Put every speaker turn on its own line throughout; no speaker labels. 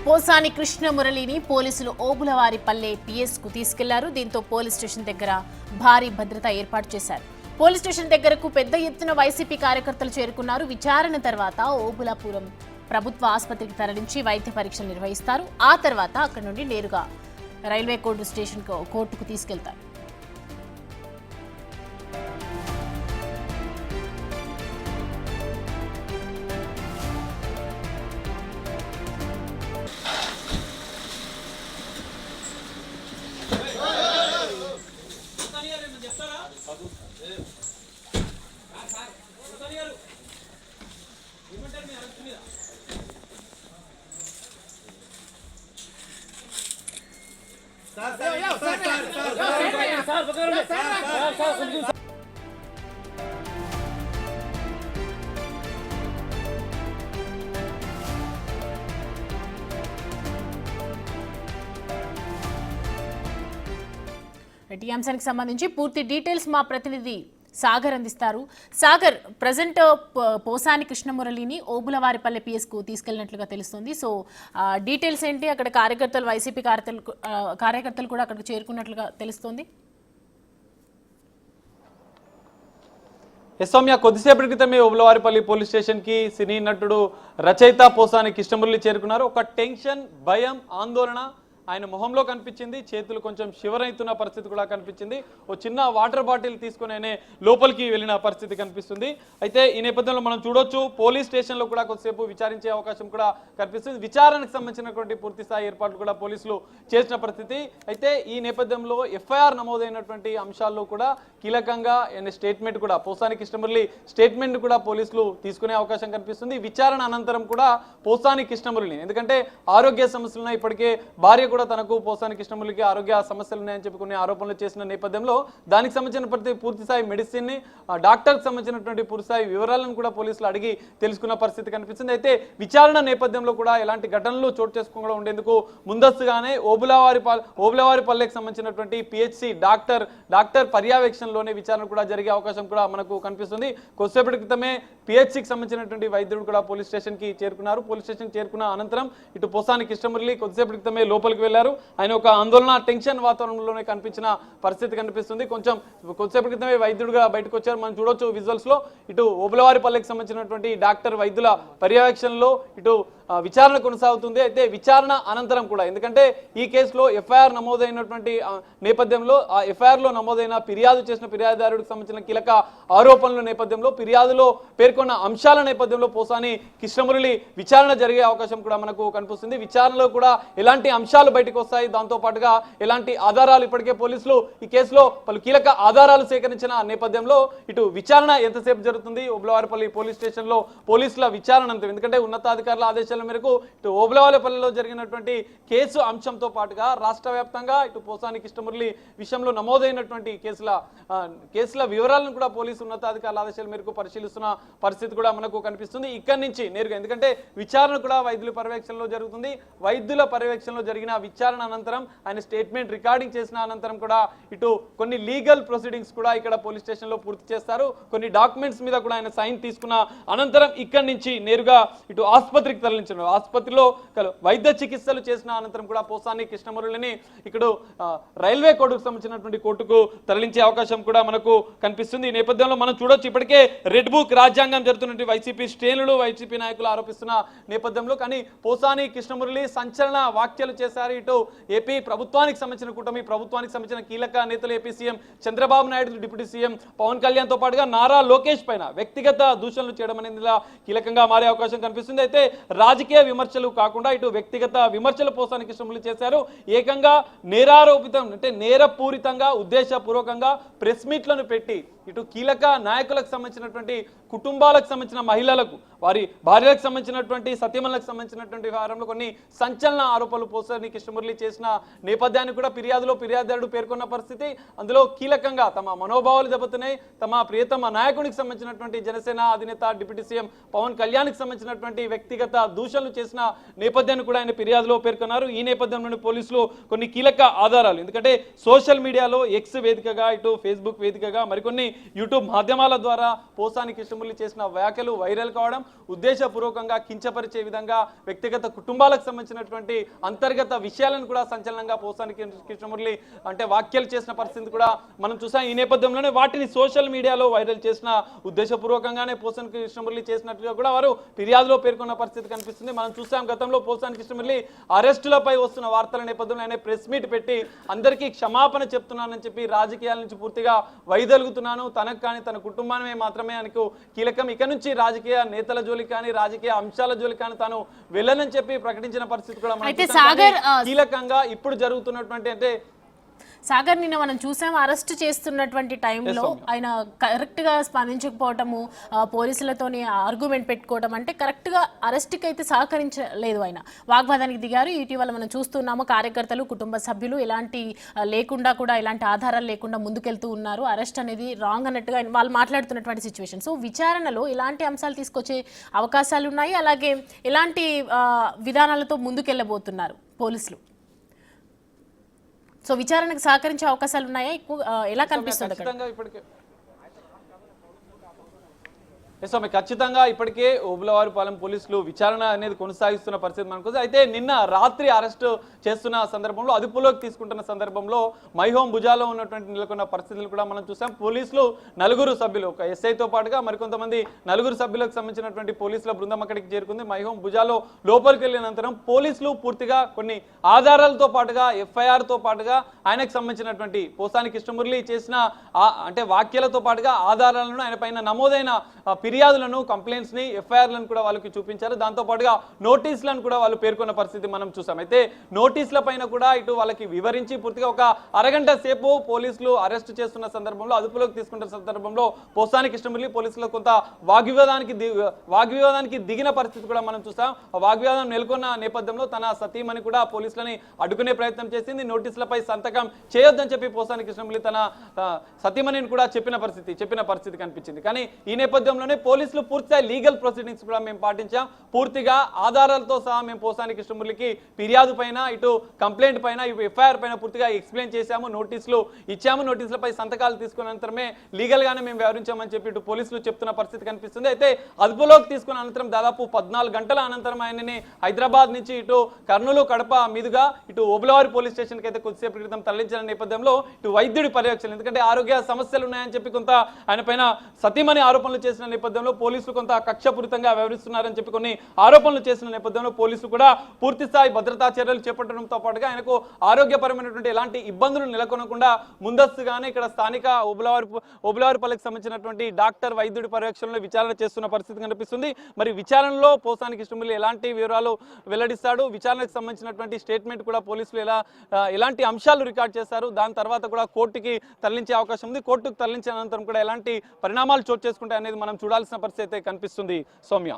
పోసాని కృష్ణ మురళిని పోలీసులు ఓబులవారిపల్లె పిఎస్కు తీసుకెళ్లారు. దీంతో పోలీస్ స్టేషన్ దగ్గర భారీ భద్రత ఏర్పాటు చేశారు. పోలీస్ స్టేషన్ దగ్గరకు పెద్ద ఎత్తున వైసీపీ కార్యకర్తలు చేరుకున్నారు. విచారణ తర్వాత ఓబులాపురం ప్రభుత్వ ఆసుపత్రికి తరలించి వైద్య పరీక్షలు నిర్వహిస్తారు. ఆ తర్వాత అక్కడి నుండి నేరుగా రైల్వే కోర్టుకు తీసుకెళ్తారు. ఈ అంశానికి సంబంధించి పూర్తి డీటెయిల్స్ మా ప్రతినిధి సాగర్ అందిస్తారు. సాగర్, ప్రజెంట్ పోసాని కృష్ణమురళిని ఓబులవారిపల్లె పిఎస్కు తీసుకెళ్లినట్లుగా తెలుస్తుంది. సో డీటెయిల్స్ ఏంటి? అక్కడ కార్యకర్తలు, వైసీపీ కార్యకర్తలు కూడా అక్కడికి చేరుకున్నట్లుగా తెలుస్తుంది.
సౌమ్య, కొద్దిసేపటి క్రితమే ఓబులవారిపల్లి పోలీస్ స్టేషన్ కి సినీ నటుడు రచయిత పోసాని కృష్ణమురళి చేరుకున్నారు. ఒక టెన్షన్, భయం, ఆందోళన ఆయన మొహంలో కనిపించింది. చేతులు కొంచెం శివరైతున్న పరిస్థితి కూడా కనిపించింది. ఓ చిన్న వాటర్ బాటిల్ తీసుకుని ఆయన లోపలికి వెళ్ళిన పరిస్థితి కనిపిస్తుంది. అయితే ఈ నేపథ్యంలో మనం చూడొచ్చు, పోలీస్ స్టేషన్లో కూడా కొద్దిసేపు విచారించే అవకాశం కూడా కనిపిస్తుంది. విచారణకు సంబంధించినటువంటి పూర్తి స్థాయి ఏర్పాట్లు కూడా పోలీసులు చేసిన పరిస్థితి. అయితే ఈ నేపథ్యంలో ఎఫ్ఐఆర్ నమోదైనటువంటి అంశాల్లో కూడా కీలకంగా స్టేట్మెంట్ కూడా పోసాని కృష్ణమురళి స్టేట్మెంట్ కూడా పోలీసులు తీసుకునే అవకాశం కనిపిస్తుంది. విచారణ అనంతరం కూడా పోసాని కృష్ణమురళిని, ఎందుకంటే ఆరోగ్య సమస్యలు ఇప్పటికే భార్య కూడా తనకు పోసాని కృష్ణమురళికి ఆరోగ్య సమస్యలు ఉన్నాయని చెప్పి కొన్ని ఆరోపణలు చేసిన నేపథ్యంలో దానికి సంబంధించిన పూర్తి స్థాయి మెడిసిన్ ని, డాక్టర్కి సంబంధించినటువంటి పూర్తి స్థాయి వివరాలను కూడా పోలీసులు అడిగి తెలుసుకున్న పరిస్థితి కనిపిస్తుంది. అయితే విచారణ నేపథ్యంలో కూడా ఎలాంటి ఘటనలు చోటు చేసుకోకుండా ఉండేందుకు ముందస్తుగానే ఓబులవారిపల్లెకి సంబంధించినటువంటి పిహెచ్సి డాక్టర్ పర్యవేక్షణలోనే విచారణ కూడా జరిగే అవకాశం కూడా మనకు కనిపిస్తుంది. కొద్దిసేపటి క్రితమే పిహెచ్సికి సంబంధించినటువంటి వైద్యుడు కూడా పోలీస్ స్టేషన్ కి చేరుకున్నారు. పోలీస్ స్టేషన్ చేరుకున్న అనంతరం ఇటు పోసాని కృష్ణమురళి కొద్దిసేపటి క్రితమే లోపలికి వెళ్లారు. ఆయన ఒక ఆందోళన, టెన్షన్ వాతావరణంలోనే కనిపించిన పరిస్థితి కనిపిస్తుంది. కొద్దిసేపటి క్రితమే వైద్యుడిగా బయటకు వచ్చారు. మనం చూడొచ్చు విజువల్స్ లో. ఇటు ఓబులవారిపల్లెకి సంబంధించినటువంటి డాక్టర్ వైద్యుల పర్యవేక్షణలో ఇటు విచారణ కొనసాగుతుంది. అయితే విచారణ అనంతరం కూడా, ఎందుకంటే ఈ కేసులో ఎఫ్ఐఆర్ నమోదైనటువంటి నేపథ్యంలో ఆ ఎఫ్ఐఆర్ లో నమోదైన ఫిర్యాదు చేసిన ఫిర్యాదుదారుడికి సంబంధించిన కీలక ఆరోపణల నేపథ్యంలో, ఫిర్యాదులో పేర్కొన్న అంశాల నేపథ్యంలో పోసాని కృష్ణమురళి విచారణ జరిగే అవకాశం కూడా మనకు కనిపిస్తుంది. విచారణలో కూడా ఎలాంటి అంశాలు బయటకు వస్తాయి, దాంతో పాటుగా ఎలాంటి ఆధారాలు, ఇప్పటికే పోలీసులు ఈ కేసులో పలు కీలక ఆధారాలు సేకరించిన నేపథ్యంలో ఇటు విచారణ ఎంతసేపు జరుగుతుంది, ఓబులవారిపల్లి పోలీస్ స్టేషన్ లో పోలీసుల విచారణ అంతా, ఎందుకంటే ఉన్నతాధికారుల ఆదేశాల మేరకు ఇటు ఓబులవారిపల్లిలో జరిగినటువంటి కేసు అంశంతో పాటుగా రాష్ట్ర వ్యాప్తంగా ఇటు పోసాని కృష్ణమురళి విషయంలో నమోదైనటువంటి కేసుల వివరాలను కూడా పోలీసు ఉన్నతాధికారుల ఆదేశాల మేరకు పరిశీలిస్తున్న పరిస్థితి కూడా మనకు కనిపిస్తుంది. ఇక్కడి నుంచి నేరుగా, ఎందుకంటే విచారణ కూడా వైద్యుల పర్యవేక్షణలో జరుగుతుంది. వైద్యుల పర్యవేక్షణలో జరిగిన విచారణ అనంతరం ఆయన స్టేట్మెంట్ రికార్డింగ్ చేసిన అనంతరం కూడా ఇటు కొన్ని లీగల్ ప్రొసీడింగ్స్ కూడా ఇక్కడ పోలీస్ స్టేషన్ లో పూర్తి చేస్తారు. కొన్ని డాక్యుమెంట్స్ మీద కూడా ఆయన సైన్ తీసుకున్న అనంతరం ఇక్కడి నుంచి నేరుగా ఇటు ఆసుపత్రికి తరలించారు. ఆసుపత్రిలో వైద్య చికిత్సలు చేసిన అనంతరం కూడా పోసాని కృష్ణమురళిని ఇక్కడ రైల్వే కోర్టుకు సంబంధించినటువంటి కోర్టుకు తరలించే అవకాశం కూడా మనకు కనిపిస్తుంది. ఈ నేపథ్యంలో మనం చూడొచ్చు, ఇప్పటికే రెడ్ బుక్ రాజ్యాంగం జరుగుతున్నటువంటి వైసీపీ శ్రేణులు, వైసీపీ నాయకులు ఆరోపిస్తున్న నేపథ్యంలో కానీ పోసాని కృష్ణమురళి సంచలన వ్యాఖ్యలు చేశారు. ఇటు ఏపీ ప్రభుత్వానికి సంబంధించిన కూటమి ప్రభుత్వానికి సంబంధించిన కీలక నేతలు AP CM Chandrababu Naidu, deputy CM Pawan Kalyan తో పాటుగా నారా లోకేష్ పైన వ్యక్తిగత దూషణలు చేయడం అనేది కీలకంగా మారే అవకాశం కనిపిస్తుంది. అయితే రాజకీయ విమర్శలు కాకుండా ఇటు వ్యక్తిగత విమర్శలు పోసాని కృష్ణమురళి చేశారు. ఏకంగా నేరారోపితం, అంటే నేరపూరితంగా ఉద్దేశపూర్వకంగా ప్రెస్ మీట్లను పెట్టి ఇటు కీలక నాయకులకు సంబంధించినటువంటి కుటుంబాలకు సంబంధించిన మహిళలకు, వారి భార్యలకు సంబంధించినటువంటి సత్యమలకు సంబంధించినటువంటి వ్యవహారంలో కొన్ని సంచలన ఆరోపణలు పోసాని కృష్ణమురళి చేసిన నేపథ్యాన్ని కూడా ఫిర్యాదుదారుడు పేర్కొన్న పరిస్థితి. అందులో కీలకంగా తమ మనోభావాలు దెబ్బతున్నాయి, తమ ప్రియతమ నాయకునికి సంబంధించినటువంటి జనసేన అధినేత డిప్యూటీ సీఎం పవన్ కళ్యాణ్కి సంబంధించినటువంటి వ్యక్తిగత దూషణలు చేసిన నేపథ్యాన్ని కూడా ఆయన ఫిర్యాదులో పేర్కొన్నారు. ఈ నేపథ్యంలోని పోలీసులు కొన్ని కీలక ఆధారాలు, ఎందుకంటే సోషల్ మీడియాలో ఎక్స్ వేదికగా, ఇటు ఫేస్బుక్ వేదికగా, మరికొన్ని యూట్యూబ్ మాధ్యమాల ద్వారా పోసాని కృష్ణమురళి చేసిన వ్యాఖ్యలు వైరల్ కావడం, ఉద్దేశపూర్వకంగా కించపరిచే విధంగా వ్యక్తిగత కుటుంబాలకు సంబంధించినటువంటి అంతర్గత విషయాలను కూడా సంచలనంగా పోసాని కృష్ణమురళి అంటే వ్యాఖ్యలు చేసిన పరిస్థితి కూడా మనం చూసాం. ఈ నేపథ్యంలోనే వాటిని సోషల్ మీడియాలో వైరల్ చేసిన ఉద్దేశపూర్వకంగానే పోసాని కృష్ణమురళి చేసినట్టుగా కూడా వారు ఫిర్యాదులో పేర్కొన్న పరిస్థితి కనిపిస్తుంది. మనం చూసాం గతంలో పోసాని కృష్ణమురళి అరెస్టులపై వస్తున్న వార్తల నేపథ్యంలో ఆయన ప్రెస్ మీట్ పెట్టి అందరికీ క్షమాపణ చెప్తున్నానని చెప్పి రాజకీయాల నుంచి పూర్తిగా వైదొలుగుతున్నాను, తనకు కానీ తన కుటుంబాన్ని మాత్రమే ఆయనకు కీలకం, ఇక నుంచి రాజకీయ నేతల జోలికి కానీ రాజకీయ అంశాల జోలికి కానీ తాను వెళ్ళనని చెప్పి ప్రకటించిన పరిస్థితి కూడా కీలకంగా ఇప్పుడు జరుగుతున్నటువంటి అంటే
సాగర్ నిన్న మనం చూసాం అరెస్ట్ చేస్తున్నటువంటి టైంలో ఆయన కరెక్ట్ గా స్పందించకపోవటము, పోలీసులతోని ఆర్గ్యుమెంట్ పెట్టుకోవడం, అంటే కరెక్ట్ గా అరెస్ట్ కి అయితే సహకరించలేదు. ఆయన వాగ్వాదానికి దిగారు. ఇటీవల మనం చూస్తున్నాము కార్యకర్తలు కుటుంబ సభ్యులు ఎలాంటి లేకుండా కూడా ఎలాంటి ఆధారాలు లేకుండా ముందుకెళ్తూ ఉన్నారు. అరెస్ట్ అనేది రాంగ్ అన్నట్టుగా వాళ్ళు మాట్లాడుతున్నటువంటి సిచ్యువేషన్. సో విచారణలో ఎలాంటి అంశాలు తీసుకొచ్చే అవకాశాలు ఉన్నాయి, అలాగే ఎలాంటి విధానాలతో ముందుకెళ్ళబోతున్నారు పోలీసులు? సో విచారణకు సహకరించే అవకాశాలు ఉన్నాయా? ఎక్కువ ఎలా కనిపిస్తుంది?
ఖచ్చితంగా ఇప్పటికే ఓబులవారిపాలెం పోలీసులు విచారణ అనేది కొనసాగిస్తున్న పరిస్థితి మనకు. అయితే నిన్న రాత్రి అరెస్టు చేస్తున్న సందర్భంలో, అదుపులోకి తీసుకుంటున్న సందర్భంలో మైహోం భుజాలో ఉన్నటువంటి నెలకొన్న పరిస్థితులు కూడా మనం చూసాం. పోలీసులు 4 సభ్యులు, ఒక ఎస్ఐతో పాటుగా మరికొంతమంది 4 సభ్యులకు సంబంధించినటువంటి పోలీసుల బృందం అక్కడికి చేరుకుంది. మైహోం భుజాలో లోపలికి వెళ్ళిన అనంతరం పోలీసులు పూర్తిగా కొన్ని ఆధారాలతో పాటుగా ఎఫ్ఐఆర్తో పాటుగా ఆయనకు సంబంధించినటువంటి పోసాని కృష్ణమురళి చేసిన అంటే వ్యాఖ్యలతో పాటుగా ఆధారాలను, ఆయన పైన నమోదైన ఫిర్యాదులను, కంప్లైంట్స్ ని, ఎఫ్ఐఆర్లను కూడా వాళ్ళకి చూపించారు. దాంతో పాటుగా నోటీసులను కూడా వాళ్ళు పేర్కొన్న పరిస్థితి మనం చూసాం. అయితే నోటీసుల పైన కూడా ఇటు వాళ్ళకి వివరించి పూర్తిగా ఒక అరగంట సేపు పోలీసులు అరెస్ట్ చేస్తున్న సందర్భంలో, అదుపులోకి తీసుకుంటున్న సందర్భంలో పోసాని కృష్ణమురళి పోలీసులు కొంత వాగ్వివాదానికి దిగిన పరిస్థితి కూడా మనం చూసాం. వాగ్వివాదం నెలకొన్న నేపథ్యంలో తన సతీమణి కూడా పోలీసులని అడ్డుకునే ప్రయత్నం చేసింది. నోటీసులపై సంతకం చేయొద్దని చెప్పి పోసాని కృష్ణమురళి తన సతీమణిని కూడా చెప్పిన పరిస్థితి కనిపించింది. కానీ ఈ నేపథ్యంలోనే పోలీసులు పూర్తిగా లీగల్ ప్రొసీడింగ్స్ కూడా మేము పాటించాం. పూర్తిగా ఆధారాలతో సహా మేము పోసాని కృష్ణమురళికి ఫిర్యాదు పైన, ఇటు కంప్లైంట్ పైన, ఇటు ఎఫ్ఐఆర్ పైన పూర్తిగా ఎక్స్ప్లెయిన్ చేశాము, నోటీసులు ఇచ్చాము, నోటీసులపై సంతకాలు తీసుకున్న అనంతరమే లీగల్ గానే మేము వ్యవహరించామని చెప్పి ఇటు పోలీసులు చెప్తున్న పరిస్థితి కనిపిస్తుంది. అయితే అదుపులోకి తీసుకున్న అనంతరం దాదాపు 14 గంటల అనంతరం ఆయనని హైదరాబాద్ నుంచి ఇటు కర్నూలు, కడప మీదుగా ఇటు ఓబులవారి పోలీస్ స్టేషన్ కి అయితే కొద్దిసేపు క్రితం తరలించిన నేపథ్యంలో ఇటు వైద్యుడి పర్యవేక్షణ, ఎందుకంటే ఆరోగ్య సమస్యలు ఉన్నాయని చెప్పి కొంత ఆయన పైన సతీమణి ఆరోపణలు చేసిన నేపథ్యంలో పోలీసులు కొంత కక్షపూరితంగా వ్యవహరిస్తున్నారని చెప్పి కొన్ని ఆరోపణలు చేసిన నేపథ్యంలో పోలీసులు కూడా పూర్తి స్థాయి భద్రతా చర్యలు చేపట్టడంతో పాటుగా ఆయనకు ఆరోగ్యపరమైనటువంటి ఎలాంటి ఇబ్బందులు నెలకొనకుండా ముందస్తుగానే ఇక్కడ స్థానిక ఓబులవారిపల్లికి సంబంధించినటువంటి డాక్టర్ వైద్యుడి పర్యవేక్షణలో విచారణ చేస్తున్న పరిస్థితి కనిపిస్తుంది. మరి విచారణలో పోసాని కృష్ణమురళి ఎలాంటి వివరాలు వెల్లడిస్తాడు, విచారణకు సంబంధించినటువంటి స్టేట్మెంట్ కూడా పోలీసులు ఎలాంటి అంశాలు రికార్డ్ చేస్తారు, దాని తర్వాత కూడా కోర్టుకి తరలించే అవకాశం ఉంది. కోర్టుకు తరలించిన అనంతరం కూడా ఎలాంటి పరిణామాలు చోటు చేసుకుంటాయి అనేది మనం చూడాల్సిన పరిస్థితి అయితే కనిపిస్తుంది. సౌమ్య,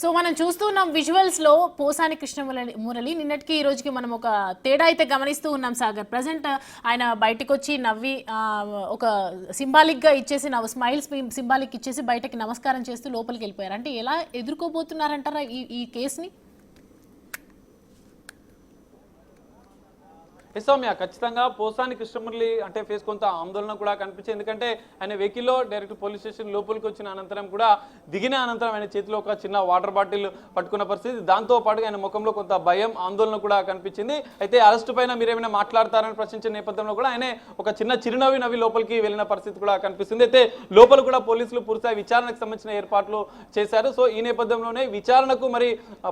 సో మనం చూస్తున్నాం విజువల్స్ లో పోసాని కృష్ణమురళి నిన్నటికి ఈ రోజుకి మనం ఒక తేడా అయితే గమనిస్తూ ఉన్నాం సాగర్. ప్రజెంట్ ఆయన బయటకు వచ్చి నవ్వి ఒక సింబాలిక్ గా ఇచ్చేసి స్మైల్స్ సింబాలిక్ ఇచ్చేసి బయటకి నమస్కారం చేస్తూ లోపలికి వెళ్ళిపోయారు. అంటే ఎలా ఎదుర్కోబోతున్నారంటారా ఈ కేసుని?
సౌమ్య, ఖచ్చితంగా పోసాని కృష్ణమురళి అంటే ఫేస్ కొంత ఆందోళన కూడా కనిపించింది. ఎందుకంటే ఆయన వెహికల్లో డైరెక్ట్ పోలీస్ స్టేషన్ లోపలికి వచ్చిన అనంతరం కూడా దిగిన అనంతరం ఆయన చేతిలో ఒక చిన్న వాటర్ బాటిల్ పట్టుకున్న పరిస్థితి, దాంతో పాటుగా ఆయన ముఖంలో కొంత భయం, ఆందోళన కూడా కనిపించింది. అయితే అరెస్టు పైన మీరేమైనా మాట్లాడతారని ప్రశ్నించిన నేపథ్యంలో కూడా ఆయన ఒక చిన్న చిరునవ్వి నవ్వి లోపలికి వెళ్ళిన పరిస్థితి కూడా కనిపిస్తుంది. అయితే లోపల కూడా పోలీసులు పూర్తిగా విచారణకు సంబంధించిన ఏర్పాట్లు చేశారు. సో ఈ నేపథ్యంలోనే విచారణకు మరి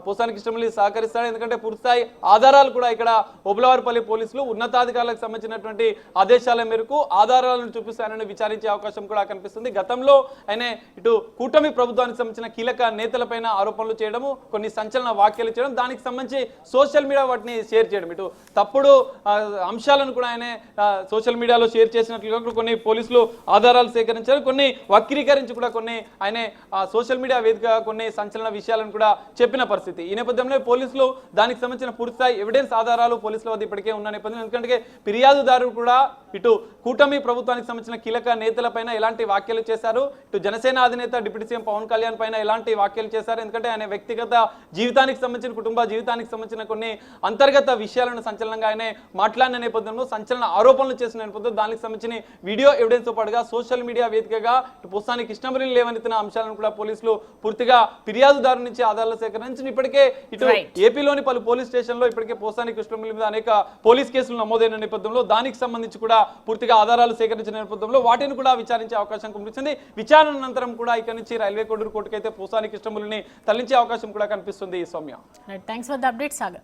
పోసాని కృష్ణమురళి సహకరిస్తాడు. ఎందుకంటే పూర్తిస్థాయి ఆధారాలు కూడా ఇక్కడ ఓబులవారిపల్లి పోలీసులు ఉన్నతాధికారులకు సంబంధించినటువంటి ఆదేశాల మేరకు ఆధారాలను చూపిస్తే ఆయనను విచారించే అవకాశం కూడా కనిపిస్తుంది. గతంలో ఆయన ఇటు కూటమి ప్రభుత్వానికి సంబంధించిన కీలక నేతలపైన ఆరోపణలు చేయడము, కొన్ని సంచలన వ్యాఖ్యలు చేయడం, దానికి సంబంధించి సోషల్ మీడియా వాటిని షేర్ చేయడం, ఇటు తప్పుడు అంశాలను కూడా ఆయన సోషల్ మీడియాలో షేర్ చేసినట్లుగా కొన్ని పోలీసులు ఆధారాలు సేకరించారు, కొన్ని వక్రీకరించి కూడా కొన్ని ఆయన సోషల్ మీడియా వేదికగా కొన్ని సంచలన విషయాలను కూడా చెప్పిన పరిస్థితి. ఈ నేపథ్యంలో పోలీసులు దానికి సంబంధించిన పూర్తిస్థాయి ఎవిడెన్స్ ఆధారాలు పోలీసుల వద్ద ఇప్పటికే ఉన్న నేపథ్యంలో, ఎందుకంటే ఫిర్యాదుదారు కూడా ఇటు కూటమి ప్రభుత్వానికి సంబంధించిన కీలక నేతలపైన ఎలాంటి వ్యాఖ్యలు చేశారు, ఇటు జనసేన అధినేత డిప్యూటీ సీఎం పవన్ కళ్యాణ్ పైన ఎలాంటి వ్యాఖ్యలు చేశారు, ఎందుకంటే ఆయన వ్యక్తిగత జీవితానికి సంబంధించిన కుటుంబ జీవితానికి సంబంధించిన కొన్ని అంతర్గత విషయాలను సంచలనంగా ఆయన మాట్లాడిన నేపథ్యంలో సంచలన ఆరోపణలు చేసిన నేపథ్యంలో దానికి సంబంధించిన వీడియో ఎవిడెన్స్ తో పాటుగా సోషల్ మీడియా వేదికగా ఇటు పోసాని కృష్ణమురళి లేవనెత్తిన అంశాలను కూడా పోలీసులు పూర్తిగా ఫిర్యాదుదారు నుంచి ఆధారాలు సేకరించి ఇప్పటికే ఇటు ఏపీలోని పలు పోలీస్ స్టేషన్లో ఇప్పటికే పోసాని కృష్ణమురళి మీద అనేక పోలీస్ కేసులు నమోదైన నేపథ్యంలో దానికి సంబంధించి కూడా పూర్తిగా ఆధారాలు సేకరించిన నేపథ్యంలో వాటిని కూడా విచారించే అవకాశం కనిపిస్తుంది. విచారణ అనంతరం కూడా ఇక్కడ నుంచి రైల్వే కోడూరు కోర్టుకైతే పోసాని కృష్ణమురళిని తరలించే అవకాశం కూడా కనిపిస్తుంది. Soumya,
thanks for the update Sagar.